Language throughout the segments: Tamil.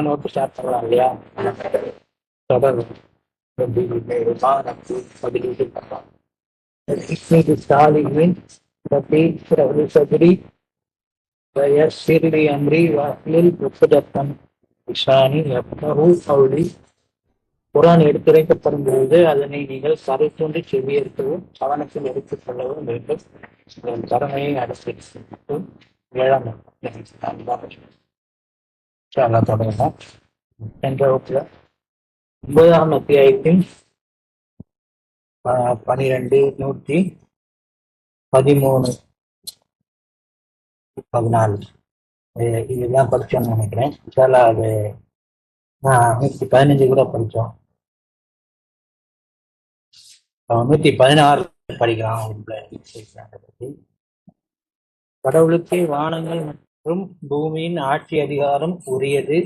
நோட்டு ஸ்டார்ட் பண்ணலாம் இல்லையா? தொடர் பதிலீடு பண்ணலாம். சாலியின் சதுரி சிறுலி அம்ரி வாக்கில் புத்தகத்தம் விஷானி எப்பனு அவுளி. குரான் எடுத்துரைக்கப்படும் பொழுது அதனை நீங்கள் கரை தோன்றி செவியேற்கவும் கவனத்தில் எடுத்துக் கொள்ளவும் வேண்டும். கடமையை அனுசரித்து 7ஆம் தொடங்கலாம். சென்ற வகுப்புல 9ஆம் அத்தியாயத்தின் 12, 113, 14 இதெல்லாம் படிச்சோம்னு நினைக்கிறேன். அது 115 கூட படித்தோம். 116 படிக்கலாம். கடவுளுக்கே வானங்கள் மற்றும் பூமியின் ஆட்சி அதிகாரம் உரியது.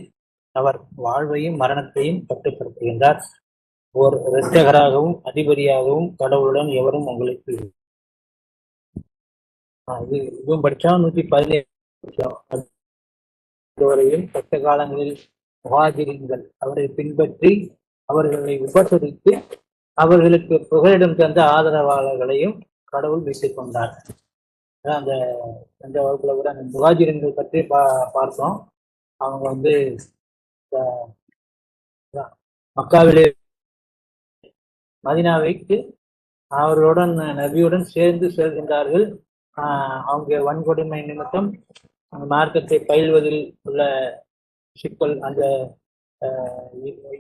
அவர் வாழ்வையும் மரணத்தையும் கட்டுப்படுத்துகின்றார். ஓர் இரட்சகராகவும் அதிபதியாகவும் கடவுளுடன் எவரும் உங்களுக்கு இதுவும் படிச்சா 117 வரையும் கஷ்ட காலங்களில் முஹாஜிரின்கள் அவரை பின்பற்றி அவர்களை உபசரித்து அவர்களுக்கு புகலிடம் தந்த ஆதரவாளர்களையும் கடவுள் வைத்துக் கொண்டார். அந்த வகுப்புல கூட அந்த முஹாஜிரின்கள் பற்றி பார்த்தோம். அவங்க மக்காவிலே மதீனாவைக்கு அவர்களுடன் நபியுடன் சேர்ந்து செல்கின்றார்கள். அவங்க வன்கொடுமை நிமித்தம் மார்க்கத்தை பயில்வதில் உள்ள சிக்கல், அந்த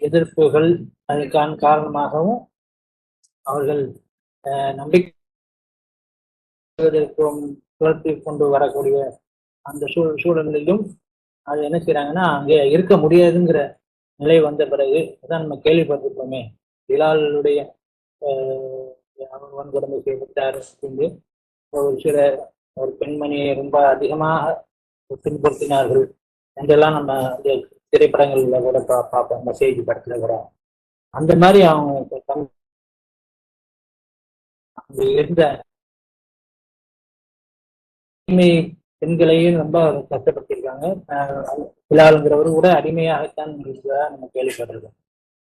எதிர்ப்புகள், அதற்கான காரணமாகவும் அவர்கள் நம்பிக்கைக்கும் துரத்தி கொண்டு வரக்கூடிய அந்த சூழலிலும் அது என்ன செய்யறாங்கன்னா அங்கே இருக்க முடியாதுங்கிற நிலை வந்த பிறகு அதான் நம்ம கேள்விப்பட்டிருப்போமே, பிலாலுடைய வன்கொடுமை செய்யப்பட்டார் என்று ஒரு பெண்மணியை ரொம்ப அதிகமாக துன்புறுத்தினார்கள் என்றெல்லாம் நம்ம இந்த திரைப்படங்கள்ல கூட பார்ப்போம், மெசேஜ் படத்துல கூட. அந்த மாதிரி அவங்க இருந்த பெண்களையும் ரொம்ப கஷ்டப்படுத்திருக்காங்க. பிலாலுங்கிறவரு கூட அடிமையாகத்தான் இருக்கிறதா நம்ம கேள்விப்பட்டிருக்கோம்.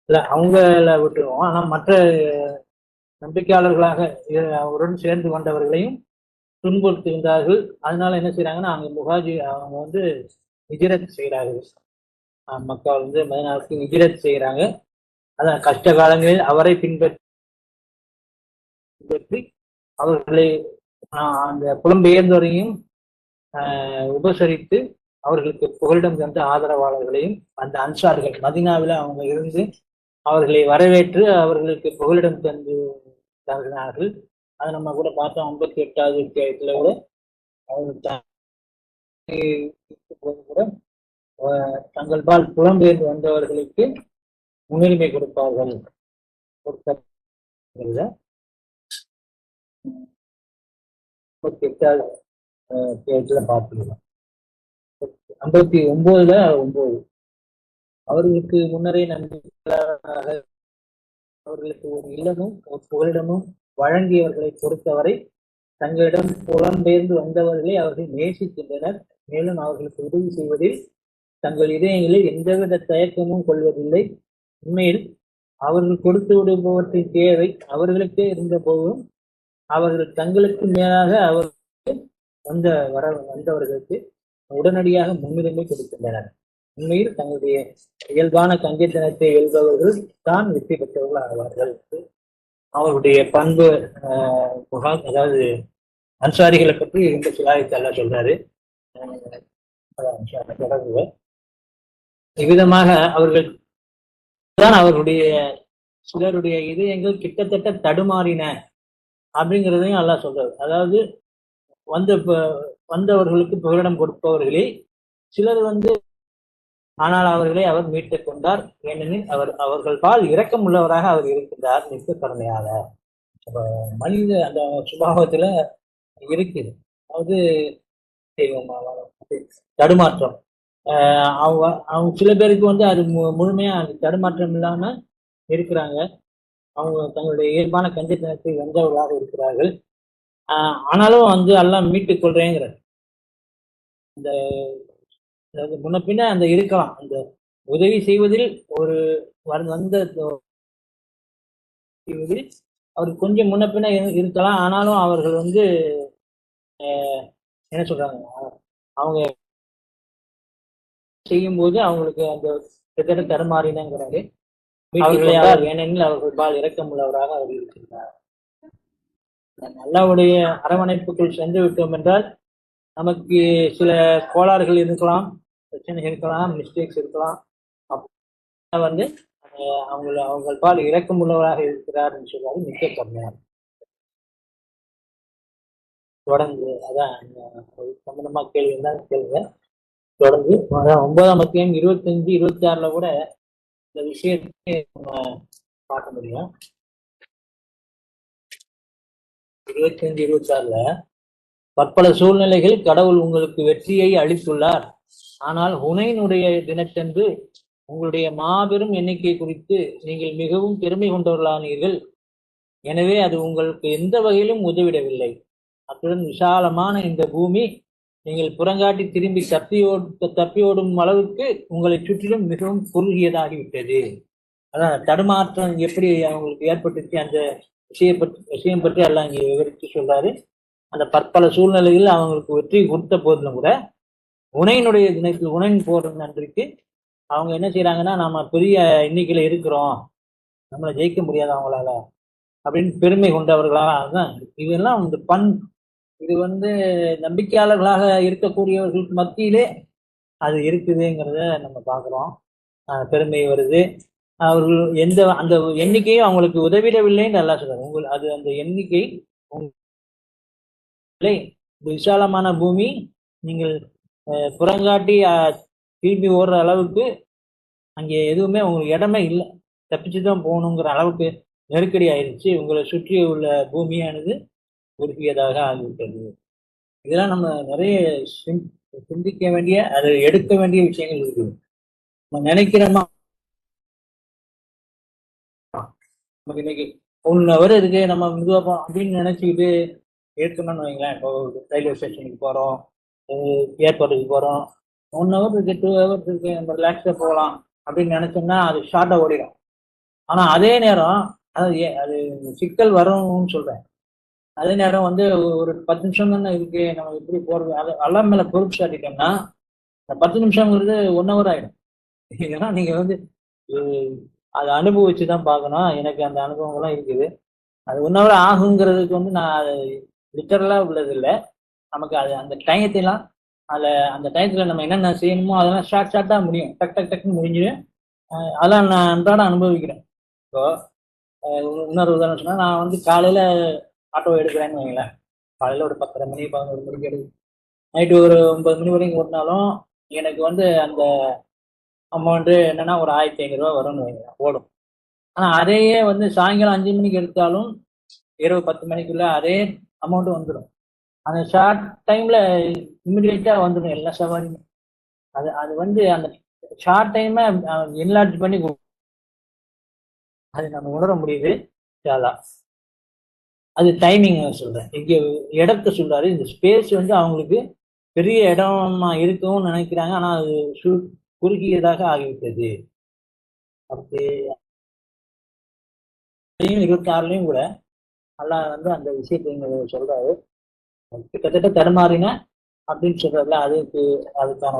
இல்லை அவங்கள விட்டுருவோம். ஆனா மற்ற நம்பிக்கையாளர்களாக அவருடன் சேர்ந்து கொண்டவர்களையும் துன்புறுத்துகின்றார்கள். அதனால என்ன செய்யறாங்கன்னா அங்க அவங்க ஹிஜ்ரத் செய்கிறார்கள். மக்கள் மதீனாவுக்கு ஹிஜ்ரத் செய்யறாங்க. அதான் கஷ்ட காலங்களில் அவரை பின்பற்றி அவர்களை அந்த புலம்பெயர்ந்தவரையும் உபசரித்து அவர்களுக்கு புகலிடம் தந்த ஆதரவாளர்களையும் அந்த அன்சார்கள் மதீனாவில் அவங்க இருந்து அவர்களை வரவேற்று அவர்களுக்கு புகலிடம் தந்தார்கள். அதை நம்ம கூட பார்த்தோம் 58வது அத்தியாயத்துல கூட கூட தங்கள் பால் புலம்பெயர்ந்து வந்தவர்களுக்கு முன்னுரிமை கொடுப்பார்கள். 58வது அத்தியாயத்துல பார்த்துக்கலாம். 59 அவர்களுக்கு முன்னரே நம்பிக்கையாக அவர்களுக்கு ஒரு இல்லமும் ஒரு புகலிடமும் வழங்கியவர்களை பொறுத்தவரை தங்களிடம் புலம்பெயர்ந்து வந்தவர்களை அவர்கள் நேசிக்கின்றனர். மேலும் அவர்களுக்கு உதவி செய்வதில் தங்கள் இதயங்களில் எந்தவித தயக்கமும் கொள்வதில்லை. உண்மையில் அவர்கள் கொடுத்து விடுபவற்றின் தேவை அவர்களுக்கே இருந்த போதும் அவர்கள் தங்களுக்கு மேலாக அவர்களுக்கு வந்தவர்களுக்கு உடனடியாக முன்னுரிமை கொடுக்கின்றனர். உண்மையில் தங்களுடைய இயல்பான கஞ்சத்தனத்தை எழுபவர்கள் தான் வெற்றி பெற்றவர்கள் ஆவார்கள். அவருடைய பண்பு அதாவது அன்சாரிகளை பற்றி இந்த சிலாயத்தெல்லாம் சொல்றாரு. தொடர்பு இவ்விதமாக அவர்கள் தான் அவர்களுடைய சிலருடைய இதயங்கள் கிட்டத்தட்ட தடுமாறின அப்படிங்கிறதையும் அல்லாஹ் சொல்றாரு. அதாவது வந்தவர்களுக்கு புகலிடம் கொடுப்பவர்களே சிலர் ஆனால் அவர்களை அவர் மீட்டுக் கொண்டார். ஏனெனில் அவர்கள் பால் இரக்கம் உள்ளவராக அவர் இருக்கின்றார் மிக்க கருணையாக. மனித அந்த சுபாவத்துல இருக்குது. அதாவது தடுமாற்றம் அவங்க சில பேருக்கு அது முழுமையா அந்த தடுமாற்றம் இல்லாம இருக்கிறாங்க. அவங்க தங்களுடைய இயல்பான கஞ்சத்தனத்தை வென்றவர்களாக இருக்கிறார்கள். ஆனாலும் எல்லாம் மீட்டுக் கொள்றேங்கிற இந்த முன்ன பின்ன அந்த இருக்கலாம். அந்த உதவி செய்வதில் ஒரு வந்த செய்வதில் அவர் கொஞ்சம் முன்ன பின்ன இருக்கலாம். ஆனாலும் அவர்கள் வந்து என்ன சொல்றாங்க, அவங்க செய்யும் போது அவங்களுக்கு அந்த கிட்டத்தட்ட தடுமாறினங்கிறாரு. அவர்களை அவர் ஏனெனில் அவர்கள் பால் இரக்கமுள்ளவராக அவர் இருக்கின்றார். அல்லாஹ்வுடைய அரவணைப்புக்குள் சென்று விட்டோம் என்றால் நமக்கு சில கோளாறுகள் இருக்கலாம், பிரச்சனைகள் இருக்கலாம், மிஸ்டேக்ஸ் இருக்கலாம். வந்து அவங்க பால் இரக்கமுள்ளவராக இருக்கிறார் என்று சொல்றாரு மிக்க கம்மியார். தொடர்ந்து அதான் சம்பந்தமா கேள்வி தான் கேளுங்க. தொடர்ந்து 9ஆம் அத்தியாயம் 25, 26 கூட இந்த விஷயத்தை நம்ம பார்க்க முடியும். 25, 26 பற்பல சூழ்நிலைகள் கடவுள் உங்களுக்கு வெற்றியை அளித்துள்ளார். ஆனால் ஹுனைனுடைய தினத்தன்று உங்களுடைய மாபெரும் எண்ணிக்கை குறித்து நீங்கள் மிகவும் பெருமை கொண்டவர்களானீர்கள். எனவே அது உங்களுக்கு எந்த வகையிலும் உதவிடவில்லை. அத்துடன் விசாலமான இந்த பூமி நீங்கள் புறங்காட்டி திரும்பி தப்பியோடும் அளவுக்கு உங்களை சுற்றிலும் மிகவும் குறுகியதாகிவிட்டது. அதான் தடுமாற்றம் எப்படி அவங்களுக்கு ஏற்பட்டுச்சு அந்த விஷயம் பற்றி எல்லாம் இங்கே விவரித்து சொல்றாரு. அந்த பற்பல சூழ்நிலையில் அவங்களுக்கு வெற்றி கொடுத்த போதிலும் கூட உனையினுடைய தினத்தில் உனைன் போற அன்றைக்கு அவங்க என்ன செய்யறாங்கன்னா, நம்ம பெரிய எண்ணிக்கையில இருக்கிறோம், நம்மளை ஜெயிக்க முடியாது அவங்களால அப்படின்னு பெருமை கொண்டவர்களாக தான். இதெல்லாம் இந்த இது வந்து நம்பிக்கையாளர்களாக இருக்கக்கூடியவர்களுக்கு மத்தியிலே அது இருக்குதுங்கிறத நம்ம பார்க்குறோம். பெருமை வருது. அவர்கள் அந்த எண்ணிக்கையும் அவங்களுக்கு உதவிடவில்லைன்னு நல்லா சொல்றாரு. அது அந்த எண்ணிக்கை விசாலமான பூமி நீங்கள் புறங்காட்டி திரும்பி ஓடுற அளவுக்கு அங்கே எதுவுமே உங்களுக்கு இடமே இல்லை, தப்பிச்சுதான் போகணுங்கிற அளவுக்கு நெருக்கடி ஆயிடுச்சு. உங்களை சுற்றி உள்ள பூமியானது உறுதியதாக ஆகிவிட்டது. இதெல்லாம் நம்ம நிறைய சிந்திக்க வேண்டிய, அதை எடுக்க வேண்டிய விஷயங்கள் இருக்குது. நம்ம நினைக்கிறோமா நமக்கு இன்னைக்கு 1 ஹவர் இருக்கு, நம்ம மெதுவாக அப்படின்னு நினைச்சுக்கிட்டு இருக்கணும்னு வைங்களேன். இப்போ ரயில்வே ஸ்டேஷனுக்கு போறோம், ஏர்போர்ட்டுக்கு போறோம், 1 ஹவர் இருக்கு, 2 ஹவர்ஸ் இருக்கு, நம்ம ரிலாக்ஸா போகலாம் அப்படின்னு நினைச்சோம்னா அது ஷார்ட்டா ஓடிடும். ஆனா அதே நேரம் அது சிக்கல் வரும்னு சொல்றேன். அதே நேரம் வந்து ஒரு 10 நிமிஷம் தானே இருக்கு, நம்ம எப்படி போறது, அது அலாம் மேல பொறுப்பு சாட்டிட்டோம்னா அந்த 10 நிமிஷம்ங்கிறது 1 ஹவர் ஆயிடும். ஏன்னா நீங்க வந்து அதை அனுபவிச்சுதான் பார்க்கணும். எனக்கு அந்த அனுபவங்கள்லாம் இருக்குது. அது 1 ஹவர் ஆகுங்கிறதுக்கு வந்து நான் லிட்டரலா உள்ளது இல்லை. நமக்கு அது அந்த டயத்தைலாம் அந்த டயத்துல நம்ம என்னென்ன செய்யணுமோ அதெல்லாம் ஷார்ட்டா முடியும், டக்குன்னு முடிஞ்சிடும். அதெல்லாம் நான் அன்றாட அனுபவிக்கிறேன். இப்போ இன்னொரு உதாரணம் சொன்னா, நான் வந்து காலையில ஆட்டோ எடுக்கிறேன்னு வைங்களேன். காலையில ஒரு 10:30 மணி 11 மணிக்கு எடுக்கு, நைட்டு ஒரு 9 மணி வரைக்கும் ஓட்டினாலும் எனக்கு வந்து அந்த அமௌண்ட்டு என்னன்னா ஒரு 1500 ரூபா வரும்னு வைங்களேன், ஓடும். ஆனா அதையே வந்து சாயங்காலம் 5 மணிக்கு எடுத்தாலும் இரவு 10 மணிக்குள்ள அதே அமௌண்ட் வந்துடும். அந்த ஷார்ட் டைம்ல இமிடியேட்டா வந்துடும் எல்லா சவாரியுமே. அது வந்து அந்த ஷார்ட் டைமை என்லார்ஜ் பண்ணி அது நம்ம உணர முடியுது. அது டைமிங் சொல்றேன், இங்க இடத்த சொல்றாரு. இந்த ஸ்பேஸ் வந்து அவங்களுக்கு பெரிய இடமா இருக்கும்னு நினைக்கிறாங்க, ஆனா அது குறுகியதாக ஆகிவிட்டது. அப்படி 26லயும் கூட அல்லாஹ் வந்து அந்த விஷயத்தை சொல்றாரு. கிட்டத்தட்ட தடுமாறின அப்படின்னு சொல்றதுல அதுக்கான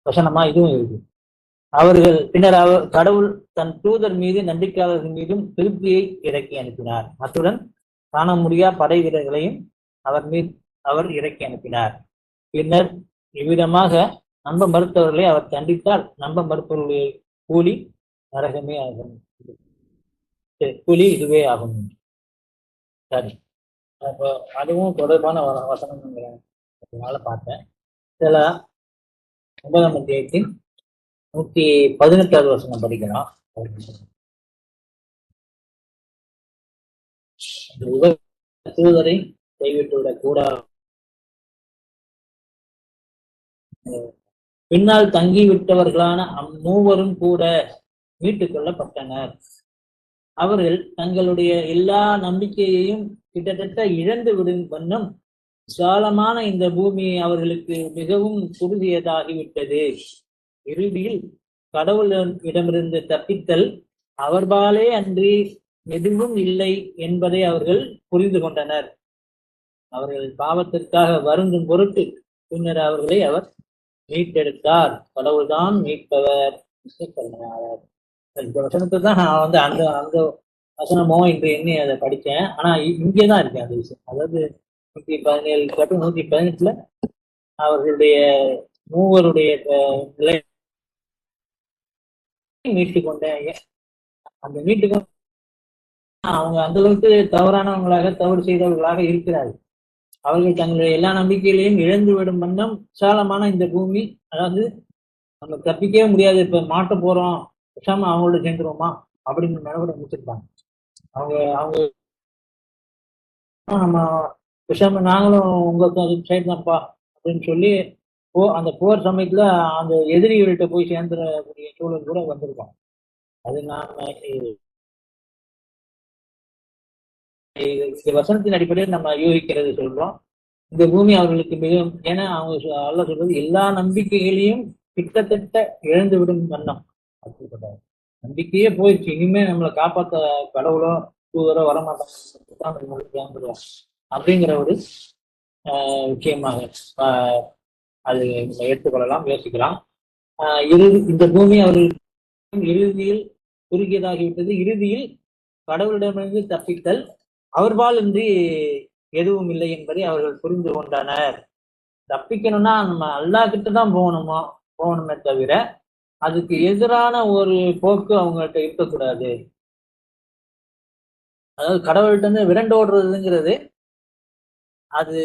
வசனமா இதுவும் இருக்கு. அவர்கள் பின்னர் கடவுள் தன் தூதர் மீது நம்பிக்கையாளர்கள் மீதும் திருப்தியை இறக்கி அனுப்பினார். அத்துடன் காண முடியா படை வீரர்களையும் அவர் இறக்கி அனுப்பினார். பின்னர் இவ்விதமாக நம்ப மறுத்தவர்களை அவர் தண்டித்தால் நம்ப மறுப்பவர்களுடைய கூலி நரகமே ஆகும், கூலி இதுவே ஆகும். சரி, அப்போ அதுவும் தொடர்பான வசனம்ங்கிறேன், அதனால பார்த்தேன். சில 9ஆம் அத்தியாயத்தின் 118வது வசனம் படிக்கலாம். தூதரை கைவிட்டுவிடக் கூடாது. பின்னால் தங்கிவிட்டவர்களான அம்மூவரும் கூட மீட்டுக் கொள்ளப்பட்டனர். அவர்கள் தங்களுடைய எல்லா நம்பிக்கையையும் கிட்டத்தட்ட இழந்து விடும் வண்ணம் விசாலமான இந்த பூமி அவர்களுக்கு மிகவும் குறுகியதாகிவிட்டது. இறுதியில் கடவுளிடமிருந்து தப்பித்தல் அவர்பாலே அன்றி எதுவும் இல்லை என்பதை அவர்கள் புரிந்து கொண்டனர். அவர்கள் பாவத்திற்காக வருந்தும் பொருட்டு பின்னர் அவர்களை அவர் மீட்டெடுத்தார். கடவுள்தான் மீட்பவர். இந்த வசனத்தை தான் நான் அந்த அந்த வசனமோ என்று எண்ணி அதை படித்தேன். ஆனா இங்கேதான் இருக்கேன் அந்த விஷயம். அதாவது 117 118 அவர்களுடைய மூவருடைய நிலை மீட்டு கொண்டேன். அந்த மீட்டு அவங்க அந்த அளவுக்கு தவறானவங்களாக தவறு செய்தவர்களாக இருக்கிறார்கள். அவர்கள் தங்களுடைய எல்லா நம்பிக்கைகளையும் இழந்து விடும் வண்ணம் விசாலமான இந்த பூமி, அதாவது நம்ம தப்பிக்கவே முடியாது, இப்ப மாட்ட போறோம், விஷாம அவங்களோட சேர்ந்துருவோமா அப்படின்னு நிலவர முடிச்சிருப்பாங்க. அவங்க அவங்க நம்ம விஷாம நாங்களும் உங்க சைடு தான்ப்பா அப்படின்னு சொல்லி அந்த போர் சமயத்துல அந்த எதிரிகள்கிட்ட போய் சேர்ந்துடக்கூடிய சூழல் கூட வந்திருக்கோம். அது நாம இந்த வசனத்தின் அடிப்படையில் நம்ம யூகிக்கிறது சொல்றோம். இந்த பூமி அவர்களுக்கு மிகவும், ஏன்னா அவங்க அல்ல சொல்றது எல்லா நம்பிக்கைகளையும் கிட்டத்தட்ட இழந்து விடும் வண்ணம் அப்படிப்பட்டாங்க. நம்பிக்கையே போயிடுச்சு, இனிமே நம்மளை காப்பாற்ற கடவுளோ தூதரோ வரமாட்டாங்க அப்படிங்கிற ஒரு விஷயமாக அது ஏற்றுக்கொள்ளலாம், யோசிக்கலாம். இந்த பூமி அவர்கள் இறுதியில் குறுகியதாகிவிட்டது. இறுதியில் கடவுளிடமிருந்து தப்பித்தல் அவர்பால் இன்றி எதுவும் இல்லை என்பதை அவர்கள் புரிந்து கொண்டனர். தப்பிக்கணும்னா நம்ம அல்லாஹ் கிட்ட தான் போகணுமே தவிர அதுக்கு எதிரான ஒரு போக்கு அவங்கள்ட்ட இருக்கக்கூடாது. அதாவது கடவுள்கிட்ட இருந்து விரண்டோடுறதுங்கிறது அது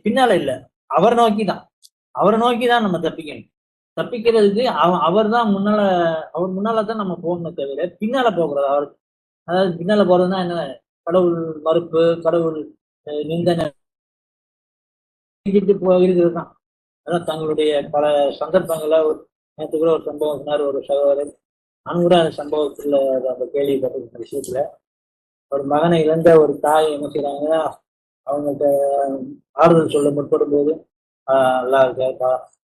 பின்னால இல்லை, அவரை நோக்கிதான் நம்ம தப்பிக்கணும். தப்பிக்கிறதுக்கு அவர் தான் முன்னாலதான் நம்ம போகணுமே தவிர பின்னால போகிறது அவர். அதாவது பின்னால போறதுன்னா என்ன, கடவுள் மறுப்பு, கடவுள் நிந்தனை இருக்கிறது தான். அதான் தங்களுடைய பல சந்தர்ப்பங்கள நேற்று கூட ஒரு சம்பவம் சொன்னார் ஒரு சகோதரர். நான் கூட அந்த சம்பவத்துல அந்த கேள்விப்பட்ட விஷயத்துல ஒரு மகனை இழந்த ஒரு தாய் என்ன செய்யறாங்க, அவங்கள்ட்ட ஆறுதல் சொல்ல முற்படும் போது நல்லா இருக்கா,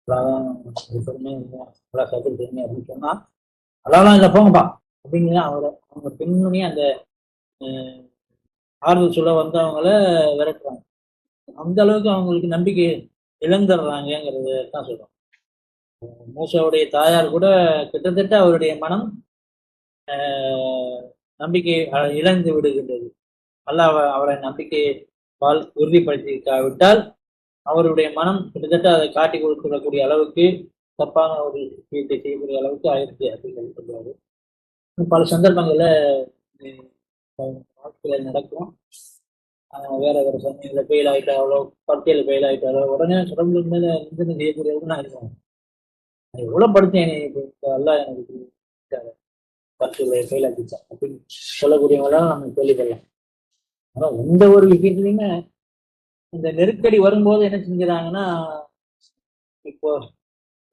நல்லா சர்க்கிள் தெரியுங்க அப்படின்னு சொன்னா, அதான் இல்லை போங்கப்பா அப்படின்னு அவங்க பெண்மணி அந்த ஆறுதல் சொல்ல வந்தவங்கள விரட்டுறாங்க. அந்த அளவுக்கு அவங்களுக்கு நம்பிக்கை இழந்துடுறாங்கிறது தான் சொல்றோம். மூசாவுடைய தாயார் கூட கிட்டத்தட்ட அவருடைய மனம் நம்பிக்கை இழந்து விடுகின்றது. அல்லாஹ் அவரை நம்பிக்கையை உறுதிப்படுத்திவிட்டால் அவருடைய மனம் கிட்டத்தட்ட அதை காட்டி கொடுக்கக்கூடிய அளவுக்கு தப்பான ஒரு விஷயத்தை செய்யக்கூடிய அளவுக்கு ஆயிடுச்சு அப்படின்னு சொல்றாரு. பல சந்தர்ப்பங்கள்ல வாழ்க்கையில நடக்கும். வேற சமயங்கள ஃபெயில் ஆயிட்டாலோ, பரீட்சையில ஃபெயில் ஆயிட்டாலோ உடனே கடவுளுக்கு மேல நிந்தனை செய்யக்கூடியவங்க நான் இருக்கேன். எவ்வளவு படித்தேன், எல்லாம் எனக்கு பரீட்சையில ஃபெயில் ஆகிடுச்சேன் அப்படின்னு சொல்லக்கூடியவங்களாம் நம்ம கேள்விப்படலாம். ஆனா எந்த ஒரு விஷயத்துலையுமே இந்த நெருக்கடி வரும்போது என்ன செஞ்சுறாங்கன்னா, இப்போ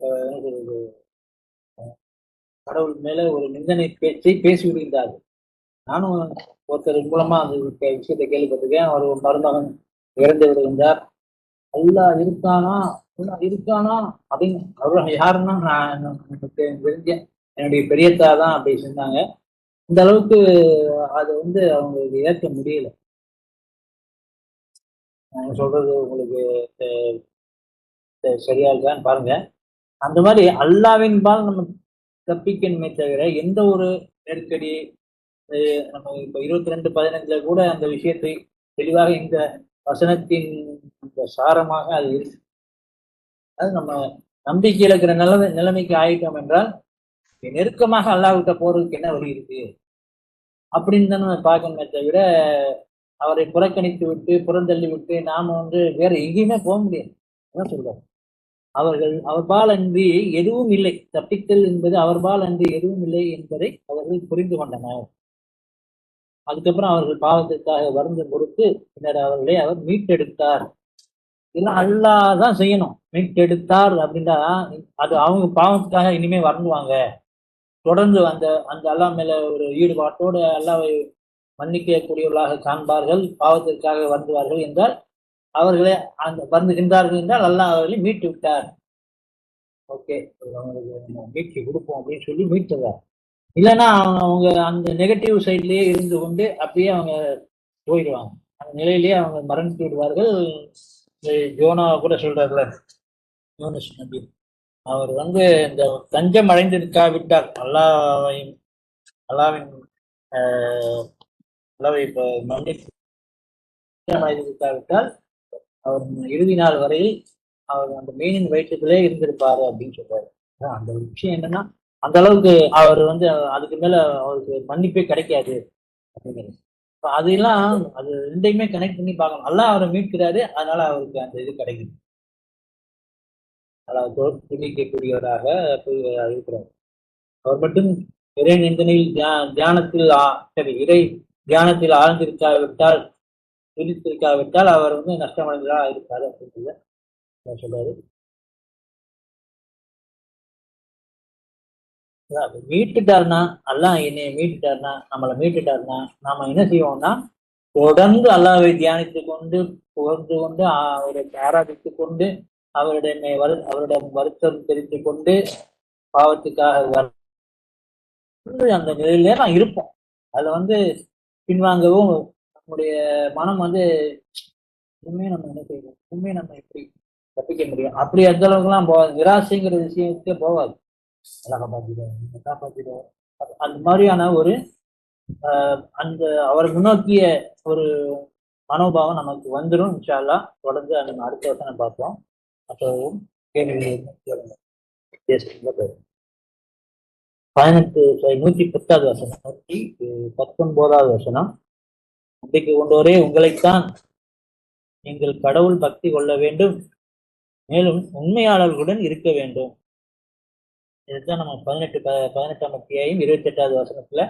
என்ன சொல்றது, கடவுள் மேல ஒரு நிந்தனை பேச்சை பேசி விடுகின்றார்கள். நானும் ஒருத்தர் மூலமா அந்த விஷயத்தை கேள்விப்பட்டிருக்கேன். அவர் ஒரு மருமகன் இறந்து விடுகின்றார். அல்லாஹ் இருக்கானா அப்படின்னு அவர் யாருன்னா நான் தெரிஞ்சேன், என்னுடைய பெரியத்தா தான் அப்படி சொன்னாங்க. இந்த அளவுக்கு அது அவங்களுக்கு ஏற்க முடியல. நான் சொல்றது உங்களுக்கு சரியா இருக்கான்னு பாருங்க. அந்த மாதிரி அல்லாவின் பால் நம்ம தப்பிக்கணுமே தவிர எந்த ஒரு நெருக்கடி, நம்ம இப்ப 22:15 கூட அந்த விஷயத்தை தெளிவாக இந்த வசனத்தின் சாரமாக அது இருக்கு. அது நம்ம நம்பிக்கை இழக்கிற நிலைமைக்கு ஆயிட்டோம் என்றால் நெருக்கமாக அல்லாஹ்கிட்ட போறதுக்கு என்ன வழி இருக்கு அப்படின்னு தான் நம்ம பார்க்கணுமே தவிர அவரை புறக்கணித்து விட்டு புறந்தள்ளி விட்டு நாம வேற எங்கேயுமே போக முடியாது. என்ன சொல்றோம், அவர்பால் அன்றி எதுவும் இல்லை, தப்பித்தல் என்பது அவர்பால் அன்றி எதுவும் இல்லை என்பதை அவர்கள் புரிந்து கொண்டனர். அதுக்கப்புறம் அவர்கள் பாவத்திற்காக வருந்த பொறுத்து பின்னர் அவர்களை அவர் மீட்டெடுத்தார். இதெல்லாம் அல்லாஹ் தான் செய்யணும். மீட்டெடுத்தார் அப்படின்னா அது அவங்க பாவத்துக்காக இனிமே வருந்துவாங்க, தொடர்ந்து அந்த அந்த அல்லாஹ் மேல ஒரு ஈடுபாட்டோடு அல்லாஹ்வை மன்னிக்கக்கூடியவர்களாக காண்பார்கள், பாவத்திற்காக வருந்துவார்கள் என்றால் அவர்களே அந்த வருந்துகின்றார்கள் என்றால் அல்லாஹ் அவர்களை மீட்டு விட்டார். ஓகே, அவங்களுக்கு நம்ம மீட்சி கொடுப்போம் அப்படின்னு சொல்லி மீட்டதா. இல்லைன்னா அவங்க அந்த நெகட்டிவ் சைட்லயே இருந்து கொண்டு அப்படியே அவங்க போயிடுவாங்க. அந்த நிலையிலேயே அவங்க மரணித்து விடுவார்கள். ஜோனா கூட சொல்றாருல, யூனுஸ் நபி, அவர் இந்த தஞ்சம் அடைந்திருக்காவிட்டால் அல்லாவின் ஆஹ், அல்லாவை இப்ப மன்னித்து அடைந்திருக்காவிட்டால் அவர் இறுதி நாள் வரையில் அவர் அந்த மீனின் வயிற்றுக்குள்ளே இருந்திருப்பாரு அப்படின்னு சொல்றாரு. அந்த ஒரு விஷயம் என்னன்னா, அந்த அளவுக்கு அவர் அதுக்கு மேல அவருக்கு மன்னிப்பே கிடைக்காது அப்படிங்கிறது. அதெல்லாம் அது ரெண்டையுமே கனெக்ட் பண்ணி பார்க்கணும். நல்லா அவரை மீட்கிறாரு, அதனால அவருக்கு அந்த இது கிடைக்குது. அதாவது துணிக்கக்கூடியவராக இருக்கிறார். அவர் மட்டும் இறை நிந்தனையில் தியானத்தில் சரி, இறை தியானத்தில் ஆழ்ந்திருக்காவிட்டால், துணித்திருக்காவிட்டால் அவர் நஷ்டமடைந்ததா இருக்காரு அப்படின்னு சொல்றாரு. மீட்டுட்டாருன்னா, அல்லாஹ் என்னைய மீட்டுட்டாருன்னா, நம்மளை மீட்டுட்டாருன்னா, நாம என்ன செய்வோம்னா, தொடர்ந்து அல்லாஹ்வை தியானித்துக் கொண்டு, புகழ்ந்து கொண்டு, அவரை ஆராதித்துக் கொண்டு, அவரிடம் வருத்தம் தெரிவித்துக் கொண்டு, பாவத்துக்காக அந்த நிலையிலே நான் இருப்போம். அதுல பின்வாங்கவும் நம்முடைய மனம் உண்மையை நம்ம என்ன செய்வோம், உண்மையை நம்ம எப்படி தப்பிக்க முடியும்? அப்படி அந்த அளவுக்குலாம் போகாது. நிராசைங்கிற விஷயத்துக்கே போகாது. எல்லாம் காப்பாத்திடுவோம், காப்பாத்திடுவோம், அந்த மாதிரியான ஒரு அந்த அவரை முன்னோக்கிய ஒரு மனோபாவம் நமக்கு வந்துடும். இன்ஷா அல்லாஹ். தொடர்ந்து நம்ம அடுத்த வசனம் பார்ப்போம். அப்பவும் கேள்வி 110வது வசனம், 119வது வசனம். நம்பிக்கை கொண்டோரே, உங்களைத்தான் நீங்கள் கடவுள் பக்தி கொள்ள வேண்டும், மேலும் உண்மையாளர்களுடன் இருக்க வேண்டும். இதுதான் நம்ம 18ஆம் அத்தியாயம் 28வது வசனத்துல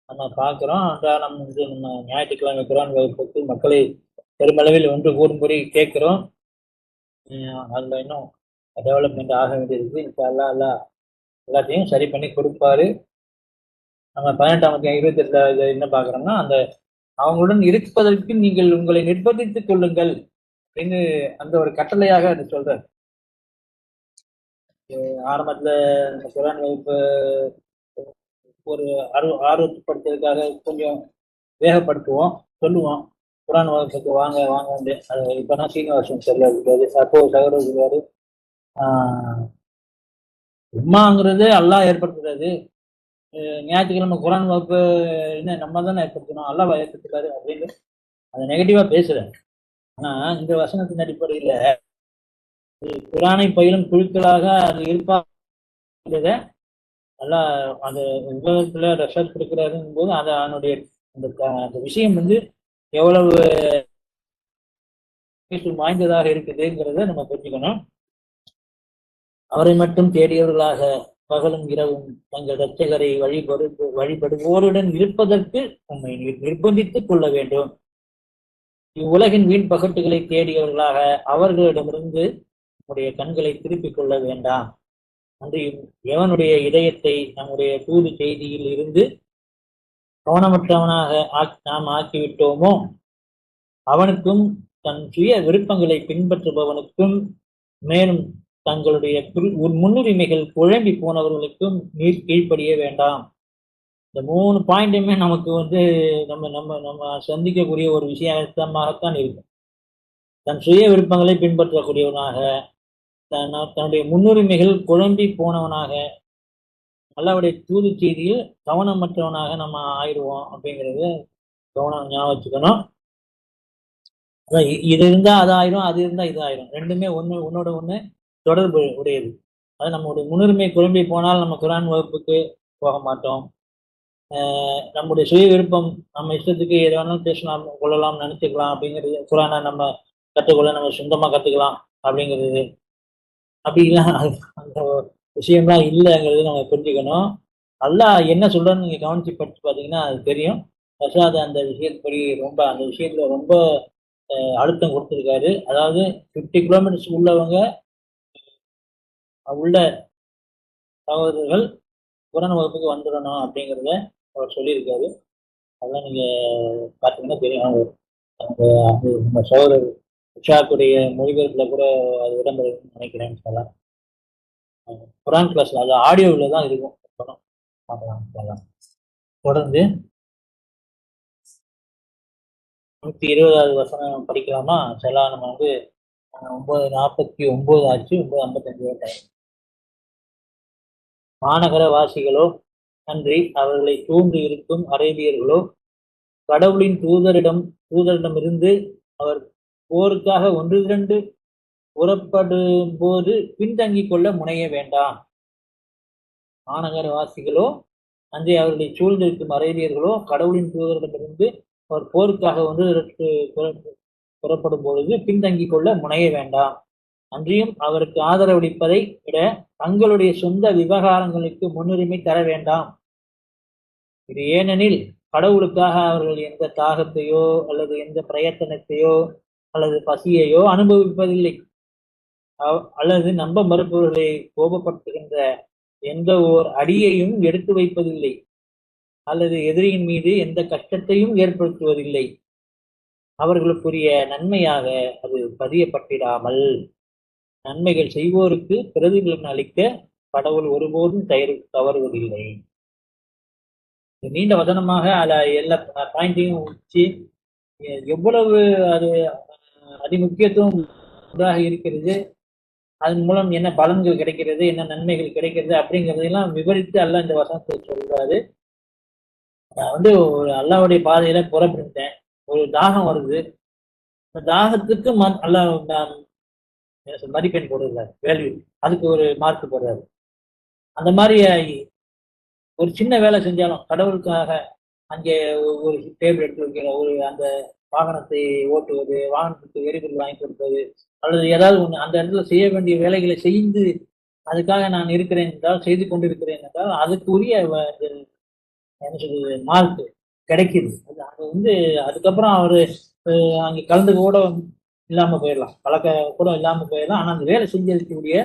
நம்ம பார்க்கிறோம். அன்றாடம் நம்ம ஞாயிற்றுக்கிழமை குரான் வகுப்புக்கு மக்களை பெருமளவில் ஒன்று கூடும்படி கேட்கிறோம். அதுல இன்னும் டெவலப்மெண்ட் ஆக வேண்டியிருக்கு. இப்போ எல்லாத்தையும் சரி பண்ணி கொடுப்பாரு. நம்ம 18ஆம் அத்தியாயம் 28ல என்ன பார்க்குறோம்னா, அவங்களுடன் இருப்பதற்கு நீங்கள் உங்களை நிர்பந்தித்துக் கொள்ளுங்கள் அப்படின்னு அந்த ஒரு கட்டளையாக அது சொல்றாரு. ஆரம்பத்துல குரான் வகுப்பு ஒரு ஆர்வப்படுத்துறதுக்காக கொஞ்சம் வேகப்படுத்துவோம், சொல்லுவோம், குரான் வகுப்புக்கு வாங்க வாங்க. அது இப்பதான் சீனிவாசன் சொல்றாரு. அப்போ சகோதரர் சொல்றாரு, உம்மாங்கிறது அல்லாஹ் ஏற்படுத்துறது, ஞாயிற்றுக்கிழமை குரான் வகுப்பு என்ன நம்ம தானே ஏற்படுத்தணும், அல்லாஹ் ஏற்படுத்துறாரு அப்படின்னு அதை நெகட்டிவா பேசுறேன். ஆனா இந்த வசனத்தின் அடிப்படையில குரானை பயிலும் குழுக்களாக அது இருப்பாங்க. நல்லா அந்த உலகத்துல ரெசல்ட் கொடுக்கிறாருங்கும் போது அதனுடைய அந்த விஷயம் எவ்வளவு வாய்ந்ததாக இருக்குதுங்கிறத நம்ம புரிஞ்சுக்கணும். அவரை மட்டும் தேடியவர்களாக பகலும் இரவும் தங்கள் இரட்சகரை வழிபடுவோருடன் இருப்பதற்கு உண்மை நிர்பந்தித்துக் கொள்ள வேண்டும். இவ்வுலகின் வீண் பகட்டுகளை தேடியவர்களாக அவர்களிடமிருந்து நம்முடைய கண்களை திருப்பிக் கொள்ள வேண்டாம். அன்றையும் எவனுடைய இதயத்தை நம்முடைய தூது செய்தியில் இருந்து கவனமற்றவனாக நாம் ஆக்கிவிட்டோமோ அவனுக்கும் தன் சுய விருப்பங்களை பின்பற்றுபவனுக்கும், மேலும் தங்களுடைய முன்னுரிமைகள் குழம்பி போனவர்களுக்கும் நீர் கீழ்ப்படிய வேண்டாம். இந்த 3 பாயிண்ட்டுமே நமக்கு நம்ம நம்ம நம்ம சந்திக்கக்கூடிய ஒரு விஷயமாகத்தான் இருக்கும். தன் சுய விருப்பங்களை பின்பற்றக்கூடியவனாக, தன்னுடைய முன்னுரிமைகள் குழம்பி போனவனாக, அல்லாஹ்வுடைய தூது செய்தியில் கவனமற்றவனாக நம்ம ஆயிடுவோம் அப்படிங்கிறது கவனம் ஞாபகம் வச்சுக்கணும். அதான் இது இருந்தா அது ஆயிரும், அது இருந்தா இது ஆயிரும். ரெண்டுமே ஒன்னோட ஒண்ணு தொடர்பு உடையது. அது நம்முடைய முன்னுரிமை குழம்பி போனால் நம்ம குரான் வகுப்புக்கு போக மாட்டோம். நம்முடைய சுய விருப்பம், நம்ம இஷ்டத்துக்கு எது வேணாலும் பேசலாம், கொள்ளலாம், நினைச்சுக்கலாம் அப்படிங்கிறது, குரானை நம்ம கற்றுக்கொள்ள நம்ம சொந்தமா கத்துக்கலாம் அப்படிங்கிறது, அப்படி இல்லை அந்த விஷயம்லாம் இல்லைங்கிறது நம்ம புரிஞ்சுக்கணும். அல்லாஹ் என்ன சொல்றன்னு நீங்க கவனிச்சு படிச்சு பார்த்தீங்கன்னா அது தெரியும். பிரசாத் அந்த விஷயப்படி அந்த விஷயத்துல ரொம்ப அழுத்தம் கொடுத்துருக்காரு. அதாவது 50 கிலோமீட்டர்ஸ் உள்ளவங்க உள்ள சகோதரர்கள் குரான் வகுப்புக்கு வந்துடணும் அப்படிங்கிறத அவர் சொல்லியிருக்காரு. அதெல்லாம் நீங்க பார்த்தீங்கன்னா தெரியும். நம்ம சகோதரர் உஷாக்குடைய மொழிபெயர்ப்புல கூட அது இடம்பெறும் நினைக்கிறேன்னு சொல்லலாம். குரான் கிளாஸ்ல அது ஆடியோவில் தான் இருக்கும். பார்க்கலாம். தொடர்ந்து 120வது வசனம் படிக்கலாமா? சில நம்ம வந்து 9:49 ஆச்சு, 9:55 டைம். மாநகர வாசிகளோ அன்றி அவர்களை சூழ்ந்து இருக்கும் அரேபியர்களோ கடவுளின் தூதரிடமிருந்து அவர் போருக்காக ஒன்று இரண்டு புறப்படும் போது பின்தங்கிக் கொள்ள முனைய வேண்டாம். மாநகர வாசிகளோ அன்றி அவர்களை சூழ்ந்திருக்கும் அரேபியர்களோ கடவுளின் தூதரிடமிருந்து அவர் போருக்காக ஒன்று புறப்படும் பொழுது பின்தங்கிக் கொள்ள முனைய வேண்டாம். அன்றியும் அவருக்கு ஆதரவளிப்பதை விட தங்களுடைய சொந்த விவகாரங்களுக்கு முன்னுரிமை தர வேண்டாம். இது ஏனெனில் கடவுளுக்காக அவர்கள் எந்த தாகத்தையோ அல்லது எந்த பிரயத்தனத்தையோ அல்லது பசியையோ அனுபவிப்பதில்லை, அல்லது நம்ப மறுப்பவர்களை கோபப்படுத்துகின்ற எந்த ஓர் அடியையும் எடுத்து வைப்பதில்லை, அல்லது எதிரியின் மீது எந்த கஷ்டத்தையும் ஏற்படுத்துவதில்லை. அவர்களுக்குரிய நன்மையாக அது பதியப்பட்டிடாமல் நன்மைகள் செய்வோருக்கு பிரதிபலன் அளிக்க கடவுள் ஒருபோதும் தவறுவதில்லை. நீண்ட வசனமாக எல்லா பாயிண்டையும் வச்சு எவ்வளவு அது அதிமுக்கியத்துவம் இருக்கிறது, அதன் மூலம் என்ன பலன்கள் கிடைக்கிறது, என்ன நன்மைகள் கிடைக்கிறது அப்படிங்கிறதெல்லாம் விவரித்து அல்ல இந்த வசனத்தை சொல்றாரு. நான் வந்து ஒரு அல்லாவுடைய பாதையில புறப்பட்டேன், ஒரு தாகம் வருது, இந்த தாகத்துக்கு அல்ல மதிப்பெண் போடுறாரு, வேல்யூ, அதுக்கு ஒரு மார்க் போடுறாரு. அந்த மாதிரி ஒரு சின்ன வேலை செஞ்சாலும் கடவுளுக்காக அங்கே ஒரு டேபிள் எடுத்து வைக்கிற, ஒரு அந்த வாகனத்தை ஓட்டுவது, வாகனத்துக்கு எரிபொருள் வாங்கி கொடுப்பது, அல்லது ஏதாவது ஒன்று அந்த இடத்துல செய்ய வேண்டிய வேலைகளை செய்து அதுக்காக நான் இருக்கிறேன் என்றால், செய்து கொண்டிருக்கிறேன் என்றால் அதுக்குரிய என்ன சொல்றது மார்க் கிடைக்குது. அது வந்து அதுக்கப்புறம் அவரு அங்கே கலந்து கூட இல்லாம போயிடலாம், பழக்க கூட இல்லாம போயிடலாம். ஆனா அந்த வேலை செஞ்சிருக்கக்கூடிய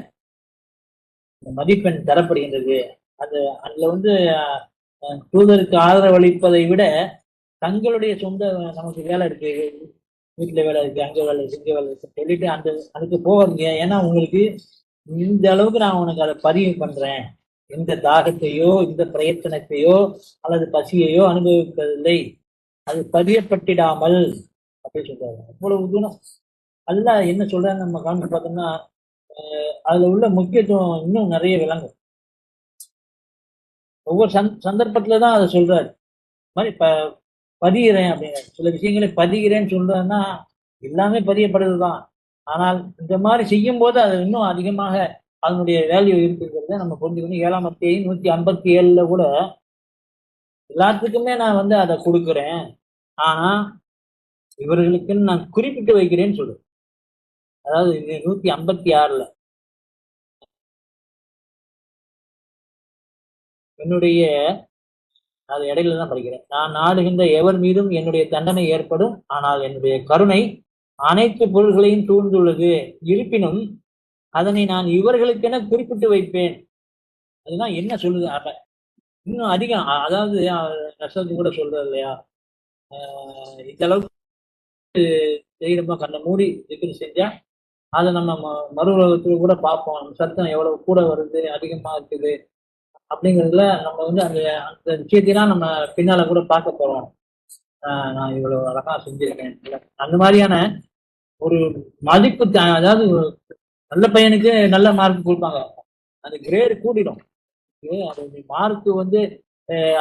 மதிப்பெண் தரப்படுகின்றது. அதுல வந்து தூதருக்கு ஆதரவளிப்பதை விட தங்களுடைய சொந்த நமக்கு வேலை இருக்கு, வீட்டுல வேலை இருக்கு, அங்க வேலை இருக்கு, இங்க வேலை இருக்கு சொல்லிட்டு அதுக்கு போவாதீங்க. ஏன்னா உங்களுக்கு இந்த அளவுக்கு நான் உனக்கு அதை பதிவு பண்றேன், எந்த தாகத்தையோ இந்த பிரயத்தனத்தையோ அல்லது பசியையோ அனுபவிப்பதில்லை, அது பதியப்பட்டிடாமல் அப்படி சொல்றாங்க. அவ்வளவு தூரம் அதுதான் என்ன சொல்றாங்க நம்ம கவனிச்சு பார்த்தோம்னா அதுல உள்ள முக்கியத்துவம் இன்னும் நிறைய விளங்கும். ஒவ்வொரு சந்தர்ப்பத்துலதான் அதை சொல்றாரு. மாதிரி பதிகிறேன் அப்படிங்கிற சில விஷயங்களை பதிகிறேன்னு சொல்றேன்னா எல்லாமே பதியப்படுதுதான். ஆனால் இந்த மாதிரி செய்யும் போது அது இன்னும் அதிகமாக அதனுடைய வேல்யூ இருக்குங்கிறத நம்ம புரிஞ்சுக்கணும். 7ஆம் அத்தியாயம் 157 கூட எல்லாத்துக்குமே நான் வந்து அதை கொடுக்குறேன், ஆனா இவர்களுக்குன்னு நான் குறிப்பிட்டு வைக்கிறேன்னு சொல்லுவேன். அதாவது 156 என்னுடைய அது இடையில தான் படிக்கிறேன். நான் நாடுகின்ற எவர் மீதும் என்னுடைய தண்டனை ஏற்படும், ஆனால் என்னுடைய கருணை அனைத்து பொருள்களையும் சூழ்ந்துள்ளது, இருப்பினும் அதனை நான் இவர்களுக்கென குறிப்பிட்டு வைப்பேன். அதுதான் என்ன சொல்லுது அப்ப இன்னும் அதிகம். அதாவது ரசத்து கூட சொல்றது இல்லையா, இந்த அளவுக்கு தைரியமா கண்ணை மூடி திக்ரு செஞ்சா அதை நம்ம மறு உலகத்துல கூட பார்ப்போம், சத்தம் எவ்வளவு கூட வருது, அதிகமா இருக்குது அப்படிங்கிறதுல நம்ம வந்து அந்த அந்த விஷயத்தையெல்லாம் நம்ம பின்னால கூட பார்க்க போறோம். நான் இவ்வளவு அழகா செஞ்சிருக்கேன், அந்த மாதிரியான ஒரு மதிப்பு. அதாவது நல்ல பையனுக்கு நல்ல மார்க் கொடுப்பாங்க, அந்த கிரேடு கூட்டிடும். அது மார்க் வந்து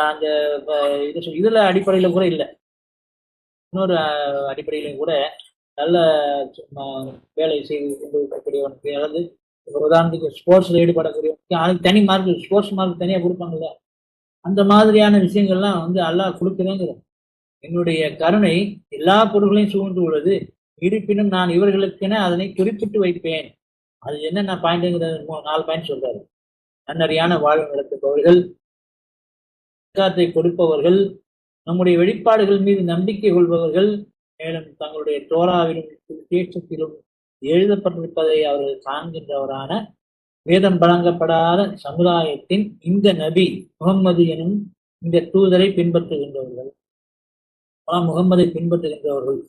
அந்த இதுல அடிப்படையில கூட இல்லை, இன்னொரு அடிப்படையிலும் கூட நல்ல வேலை செய்து கொண்டு இருக்கக்கூடியவனுக்கு, அதாவது உதாரணத்துக்கு ஸ்போர்ட்ஸ்ல ஈடுபடக்கூடியவனுக்கு அதுக்கு தனி மார்க், ஸ்போர்ட்ஸ் மார்க் தனியா கொடுப்பாங்கல்ல, அந்த மாதிரியான விஷயங்கள்லாம் வந்து அல்லாஹ் கொடுக்குறேங்கிற. என்னுடைய கருணை எல்லா பொருள்களையும் சூழ்ந்து உள்ளது, இருப்பினும் நான் இவர்களுக்கென அதனை குறிப்பிட்டு வைப்பேன். அது என்னென்ன பாயிண்ட்ங்கிற 4 பாயிண்ட் சொல்றாரு. நன்னறியான வாழ்வு நடத்துபவர்கள், கொடுப்பவர்கள், நம்முடைய வெளிப்பாடுகள் மீது நம்பிக்கை கொள்பவர்கள், மேலும் தங்களுடைய தோராவிலும் தேசத்திலும் எழுதப்பட்டிருப்பதை அவர்கள் காண்கின்றவரான வேதம் வழங்கப்படாத சமுதாயத்தின் இந்த நபி முகம்மது எனும் இந்த தூதரை பின்பற்றுகின்றவர்கள், முகம்மதை பின்பற்றுகின்றவர்கள்.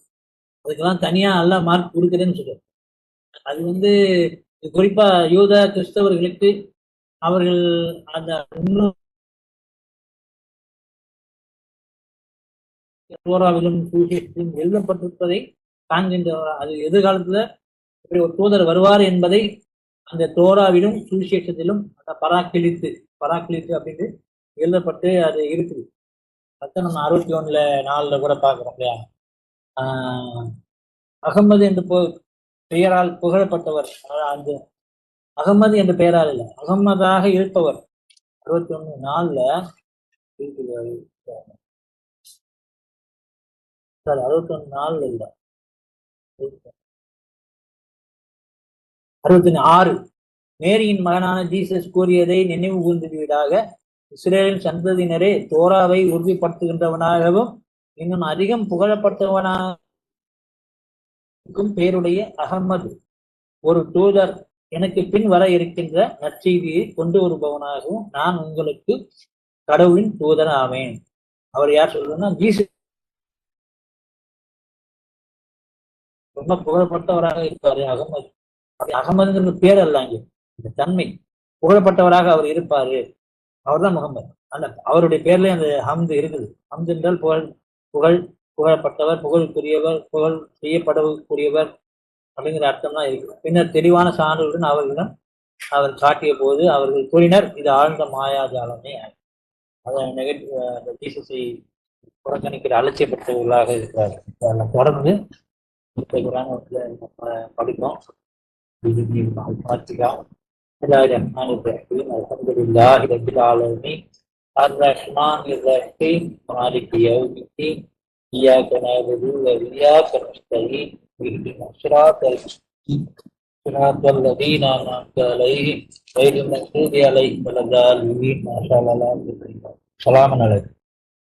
அதுக்கெல்லாம் தனியா அல்லாஹ் மார்க் கொடுக்குறேன்னு சொல்றாரு. அது வந்து குறிப்பா யூத கிறிஸ்தவர்களுக்கு அவர்கள் அந்த தோராவிலும் சுவிசேஷத்திலும் எழுதப்பட்டிருப்பதை காண்கின்ற அது எதிர்காலத்துல இப்படி ஒரு தூதர் வருவார் என்பதை அந்த தோராவிலும் சுவிசேஷத்திலும் அந்த பராக்கிலித்து அப்படின்னு எழுதப்பட்டு அது இருக்குது. அதான் நம்ம 61:4 கூட பார்க்கிறோம் இல்லையா. அகமது என்று பெயரால் புகழப்பட்டவர், அந்த அகமது என்ற பெயரால் இல்லை, அகமதாக இருப்பவர் 61:4 61:4 இல்ல 66 மேரியின் மகனான ஜீசஸ் கூறியதை நினைவு கூர்ந்தீடாக, இஸ்ரேலின் சந்ததியினரே தோராவை உறுதிப்படுத்துகின்றவனாகவும் இன்னும் அதிகம் புகழப்பட்டவனாகும் பேருடைய அகமது ஒரு தூதர் எனக்கு பின் வர இருக்கின்ற நற்செய்தியை கொண்டு வருபவனாகவும் நான் உங்களுக்கு கடவுளின் தூதர் ஆவேன். அவர் யார் சொல்றதுன்னா ஜீசஸ் ரொம்ப புகழப்பட்டவராக இருப்பாரு அகமது. அகமதுங்கிற பேர் அல்ல, அங்கே இந்த தன்மை புகழப்பட்டவராக அவர் இருப்பாரு, அவர் தான் முகமது. அந்த அவருடைய பேர்லயே அந்த ஹம்து இருக்குது. ஹம்து என்றால் புகழப்பட்டவர், புகழுக்குரியவர், புகழ் செய்யப்படக்கூடியவர் அப்படிங்கிற அர்த்தம் தான் இருக்கு. பின்னர் தெளிவான சான்றுடன் அவர்களிடம் அவர் காட்டிய போது அவர்கள் கூறினர், இது ஆழ்ந்த மாயாஜாலமே. அதை ஜீசஸை புறக்கணிக்கிற அலட்சியப்பட்டவர்களாக இருக்கிறார். தொடர்ந்து படிப்போம். الرحمن الرحيم الحمد لله رب العالمين الرحمن الرحيم مالك يوم الدين إياك نعبد وإياك نستعين اهدنا الصراط المستقيم صراط الذين أنعمت عليهم غير المغضوب عليهم ولا الضالين. ما شاء الله. السلام عليكم.